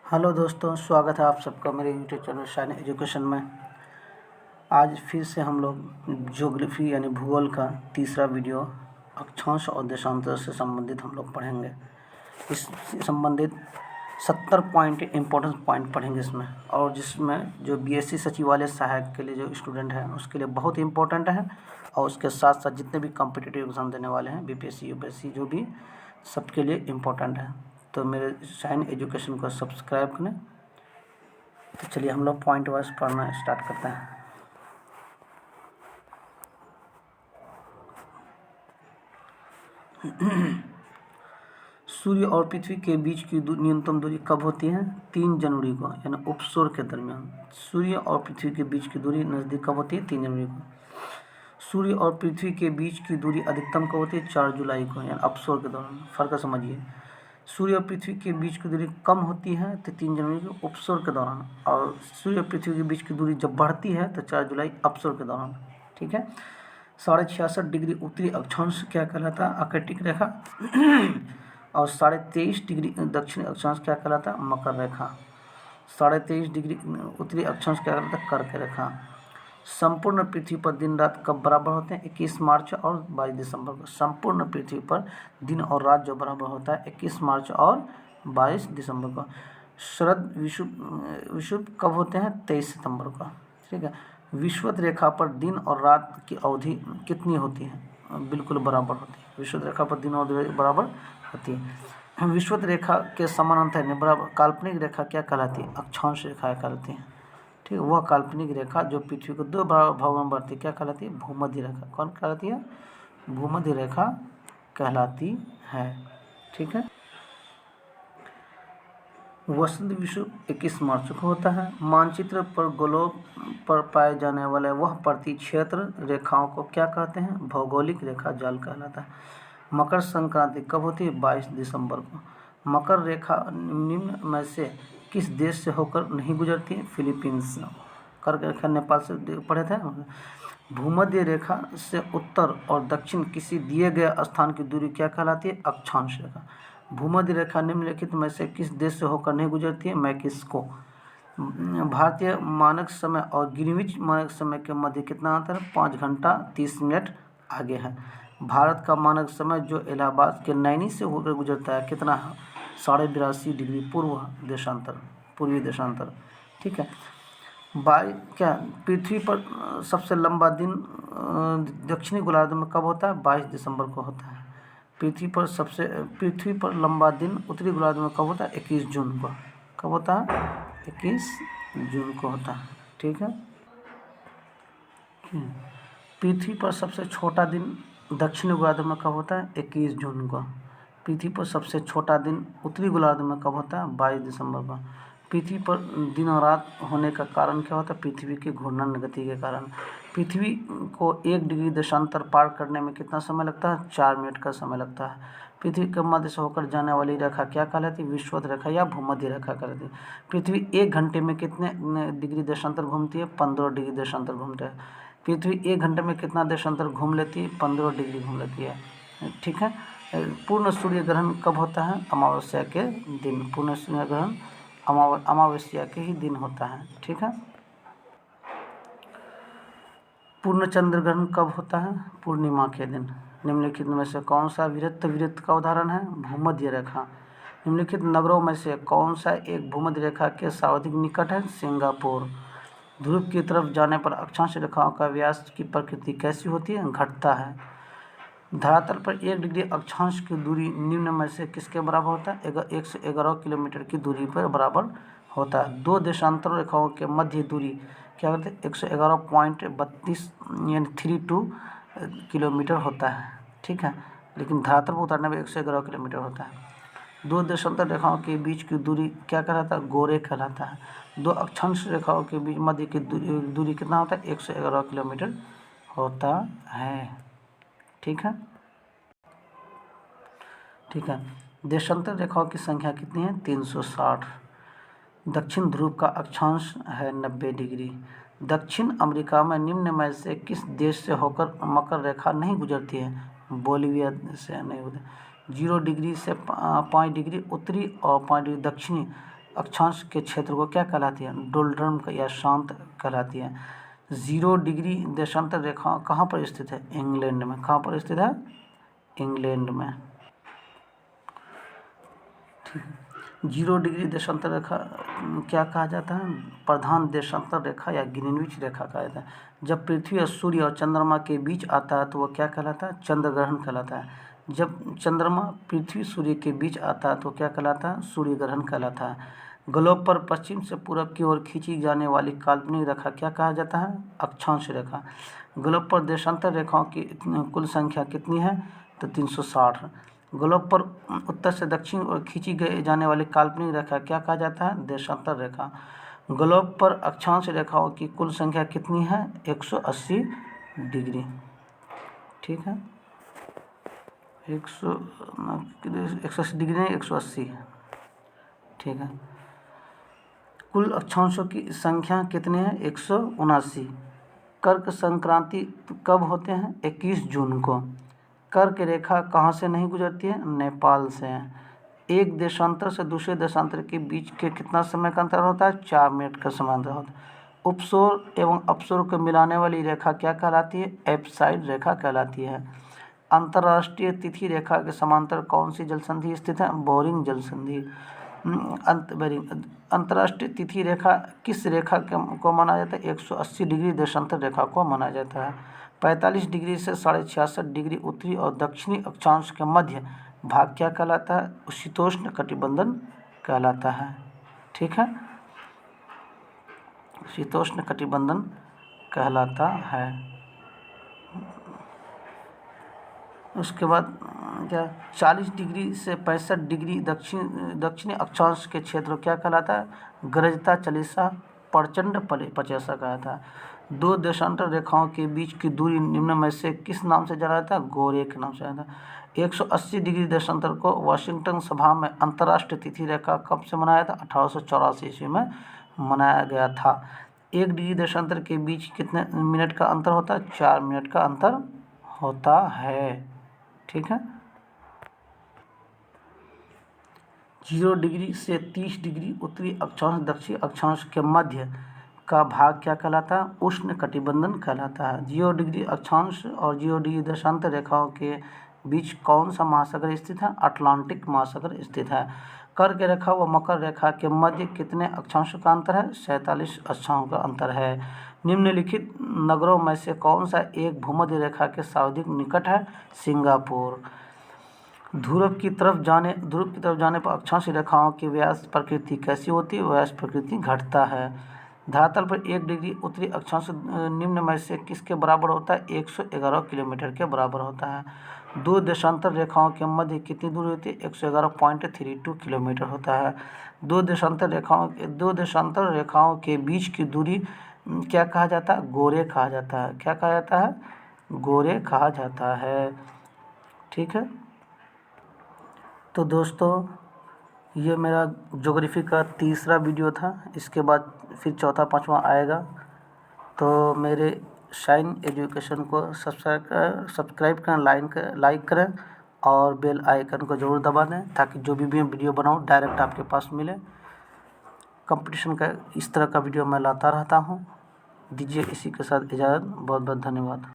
Hello दोस्तों, स्वागत है आप सबका मेरे यूट्यूब चैनल शाइन एजुकेशन में। आज फिर से हम लोग ज्योग्राफी यानी भूगोल का तीसरा वीडियो अक्षांश और देशांतर से संबंधित हम लोग पढ़ेंगे। इससे संबंधित 70 पॉइंट इम्पोर्टेंट पॉइंट पढ़ेंगे इसमें, और जिसमें जो बीएससी सचिवालय सहायक के लिए जो स्टूडेंट हैं उसके लिए बहुत इंपॉर्टेंट है, और उसके साथ साथ जितने भी कॉम्पिटिटिव एग्ज़ाम देने वाले हैं बीपीएससी यूपीएससी जो भी, सबके लिए इम्पोर्टेंट है। तो मेरे शाइन एजुकेशन को सब्सक्राइब करें। तो चलिए हम लोग पॉइंट वाइज पढ़ना स्टार्ट करते हैं। सूर्य और पृथ्वी के बीच की न्यूनतम दूरी कब होती है? 3 जनवरी को, यानी उपसूर्य के दरमियान। सूर्य और पृथ्वी के बीच की दूरी नज़दीक कब होती है? 3 जनवरी को। सूर्य और पृथ्वी के बीच की दूरी अधिकतम कब होती है? 4 जुलाई को, यानी अपसूर्य के दौरान। फर्क समझिए, सूर्य और पृथ्वी के बीच की दूरी कम होती है तो 3 जनवरी को उपसूर्य के दौरान, और सूर्य और पृथ्वी के बीच की दूरी जब बढ़ती है तो 4 जुलाई अपसूर्य के दौरान। ठीक है। 66.5 डिग्री उत्तरी अक्षांश क्या कहलाता है? आर्कटिक रेखा। और 23.5 डिग्री दक्षिणी अक्षांश क्या कहलाता है? मकर रेखा। 23.5 डिग्री उत्तरी अक्षांश क्या कहलाता है? कर्क रेखा। संपूर्ण पृथ्वी पर दिन रात कब बराबर होते हैं? 21 मार्च और 22 दिसंबर को। संपूर्ण पृथ्वी पर दिन और रात जो बराबर होता है 21 मार्च और 22 दिसंबर को। शरद विषुव कब होते हैं? 23 सितंबर को। ठीक है। विषुवत रेखा पर दिन और रात की अवधि कितनी होती है? बिल्कुल बराबर होती है। विषुवत रेखा पर दिन और रात बराबर होती है। विषुवत रेखा के समानांतर बराबर काल्पनिक रेखा क्या कहलाती है? अक्षांश रेखा कहलाती है। ठीक है। वह काल्पनिक रेखा जो पृथ्वी को 2 भागों में बढ़ती है क्या कहलाती है? भूमध्य रेखा। कौन कहलाती है? भूमध्य रेखा कहलाती है। ठीक है। वसंत विषुव 21 मार्च को होता है। मानचित्र पर ग्लोब पर पाए जाने वाले वह प्रति क्षेत्र रेखाओं को क्या कहते हैं? भौगोलिक रेखा जाल कहलाता है। मकर संक्रांति कब होती है? 22 दिसंबर को। मकर रेखा निम्न में से किस देश से होकर नहीं गुजरती है? फिलीपींस। कर्क रेखा नेपाल से पढ़े थे। भूमध्य रेखा से उत्तर और दक्षिण किसी दिए गए स्थान की दूरी क्या कहलाती है? अक्षांश रेखा। भूमध्य रेखा निम्नलिखित में से किस देश से होकर नहीं गुजरती है? मैक्सिको। भारतीय मानक समय और ग्रीनविच मानक समय के मध्य कितना अंतर है? 5 घंटा 30 मिनट आगे है। भारत का मानक समय जो इलाहाबाद के नैनी से होकर गुजरता है कितना है? 82.5 डिग्री पूर्वी देशांतर। ठीक है। क्या पृथ्वी पर सबसे लंबा दिन दक्षिणी गोलार्ध में कब होता है? 22 दिसंबर को होता है। पृथ्वी पर लंबा दिन उत्तरी गोलार्ध में कब होता है? 21 जून को। कब होता है? 21 जून को होता है। ठीक है। पृथ्वी पर सबसे छोटा दिन दक्षिणी गोलार्ध में कब होता है? 21 जून को। पृथ्वी पर सबसे छोटा दिन उत्तरी गोलार्ध में कब होता है? 22 दिसंबर को। पृथ्वी पर दिन और रात होने का कारण क्या होता है? पृथ्वी की घूर्णन गति के कारण। पृथ्वी को 1 डिग्री देशांतर पार करने में कितना समय लगता है? 4 मिनट का समय लगता है। पृथ्वी के मध्य से होकर जाने वाली रेखा क्या कहलाती है? विषुवत रेखा या भूमध्य रेखा कहलाती है। पृथ्वी 1 घंटे में कितने डिग्री देशांतर घूमती है? 15 डिग्री देशांतर घूमते हैं। पृथ्वी 1 घंटे में कितना देशांतर घूम लेती है? 15 डिग्री घूम लेती है। ठीक है। पूर्ण सूर्य ग्रहण कब होता है? अमावस्या के दिन। पूर्ण सूर्य ग्रहण अमावस्या के ही दिन होता है। ठीक है। पूर्ण चंद्र ग्रहण कब होता है? पूर्णिमा के दिन। निम्नलिखित में से कौन सा वृत्त का उदाहरण है? भूमध्य रेखा। निम्नलिखित नगरों में से कौन सा एक भूमध्य रेखा के सर्वाधिक निकट है? सिंगापुर। ध्रुव की तरफ जाने पर अक्षांश रेखाओं का व्यास की प्रकृति कैसी होती है? घटता है। धरातल पर 1 डिग्री अक्षांश की दूरी निम्न में से किसके बराबर होता है? 111 किलोमीटर की दूरी पर बराबर होता है। 2 देशांतर रेखाओं के मध्य दूरी क्या करते हैं? 111.32 यानी 32 किलोमीटर होता है। ठीक है। लेकिन धरातल पर उतारने में 111 किलोमीटर होता है। 2 देशांतर रेखाओं के बीच की दूरी क्या कहलाता है? गोरे कहलाता है। 2 अक्षांश रेखाओं के बीच मध्य की दूरी कितना होता है? 111 किलोमीटर होता है। ठीक है। ठीक है। देशांतर रेखाओं की संख्या कितनी है? 360। दक्षिण ध्रुव का अक्षांश है 90 डिग्री। दक्षिण अमेरिका में निम्न में से किस देश से होकर मकर रेखा नहीं गुजरती है? बोलिविया से नहीं होती। 0 डिग्री से 5 डिग्री उत्तरी और 5 डिग्री दक्षिणी अक्षांश के क्षेत्र को क्या कहलाती है? डोल्ड्रम या शांत कहलाती है। 0 डिग्री देशांतर रेखा कहाँ पर स्थित है? इंग्लैंड में। कहाँ पर स्थित है? इंग्लैंड में। ठीक है। 0 डिग्री देशांतर रेखा क्या कहा जाता है? प्रधान देशांतर रेखा या ग्रीनविच रेखा कहा जाता है। जब पृथ्वी और सूर्य और चंद्रमा के बीच आता है तो वह क्या कहलाता है? चंद्र ग्रहण कहलाता है। जब चंद्रमा पृथ्वी सूर्य के बीच आता है तो क्या कहलाता है? सूर्य ग्रहण कहलाता है। ग्लोब पर पश्चिम से पूरब की ओर खींची जाने वाली काल्पनिक रेखा क्या कहा जाता है? अक्षांश रेखा। ग्लोब पर देशांतर रेखाओं की कुल संख्या कितनी है? तो 360। ग्लोब पर उत्तर से दक्षिण ओर खींची जाने वाली काल्पनिक रेखा क्या कहा जाता है? देशांतर रेखा। ग्लोब पर अक्षांश रेखाओं की कुल संख्या कितनी है? 180 डिग्री। ठीक है, 180 डिग्री नहीं, 180। ठीक है। कुल अक्षांशों की संख्या कितनी है? 179। कर्क संक्रांति कब होते हैं? 21 जून को। कर्क रेखा कहाँ से नहीं गुजरती है? नेपाल से। एक देशांतर से दूसरे देशांतर के बीच के कितना समय का अंतर होता है? 4 मिनट का समय अंतर होता है। उपसोर एवं अपसोर को मिलाने वाली रेखा क्या कहलाती है? एप्साइड रेखा कहलाती है। अंतर्राष्ट्रीय तिथि रेखा के समांतर कौन सी जलसंधि स्थित है? बोरिंग जलसंधि। अंतर्राष्ट्रीय तिथि रेखा किस रेखा को माना जाता है? 180 डिग्री देशांतर रेखा को माना जाता है। 45 डिग्री से 66.5 डिग्री उत्तरी और दक्षिणी अक्षांश के मध्य भाग क्या कहलाता है? शीतोष्ण कटिबंधन कहलाता है। ठीक है, शीतोष्ण कटिबंधन कहलाता है। उसके बाद क्या 40 डिग्री से 65 डिग्री दक्षिणी अक्षांश के क्षेत्र क्या कहलाता है? गरजता चालीसा प्रचंड पचैसा कहलाता है। 2 देशांतर रेखाओं के बीच की दूरी निम्न में से किस नाम से जाना जाता है? गोरे के नाम से जाना जाता है। 180 डिग्री देशांतर को वाशिंगटन सभा में अंतर्राष्ट्रीय तिथि रेखा कब से मनाया था? 1884 ईस्वी में मनाया गया था। 1 डिग्री देशांतर के बीच कितने मिनट का अंतर होता है? 4 मिनट का अंतर होता है। ठीक है। 0 डिग्री से 30 डिग्री उत्तरी अक्षांश दक्षिणी अक्षांश के मध्य का भाग क्या कहलाता है? उष्ण कटिबंधन कहलाता है। 0 डिग्री अक्षांश और 0 डिग्री देशांतर रेखाओं के बीच कौन सा महासागर स्थित है? अटलांटिक महासागर स्थित है। कर्क रेखा व मकर रेखा के मध्य कितने अक्षांशों का अंतर है? 47 अक्षांशों का अंतर है। निम्नलिखित नगरों में से कौन सा एक भूमध्य रेखा के सर्वाधिक निकट है? सिंगापुर। ध्रुव की तरफ जाने पर अक्षांश रेखाओं की व्यास प्रकृति कैसी होती है? व्यास प्रकृति घटता है। धरातल पर 1 डिग्री उत्तरी अक्षांश निम्न में से किसके बराबर होता है? 111 किलोमीटर के बराबर होता है। 2 देशांतर रेखाओं के मध्य कितनी दूरी होती है? 111.32 किलोमीटर होता है। 2 देशांतर रेखाओं के बीच की दूरी क्या कहा जाता है? गोरे कहा जाता है। क्या कहा जाता है? गोरे कहा जाता है। ठीक है, तो दोस्तों ये मेरा ज्योग्राफी का तीसरा वीडियो था। इसके बाद फिर चौथा पांचवा आएगा। तो मेरे शाइन एजुकेशन को सब्सक्राइब करें, लाइक करें और बेल आइकन को ज़रूर दबा दें ताकि जो भी वीडियो बनाऊँ डायरेक्ट आपके पास मिले। कंपटीशन का इस तरह का वीडियो मैं लाता रहता हूँ। दीजिए इसी के साथ इजाज़त। बहुत बहुत धन्यवाद।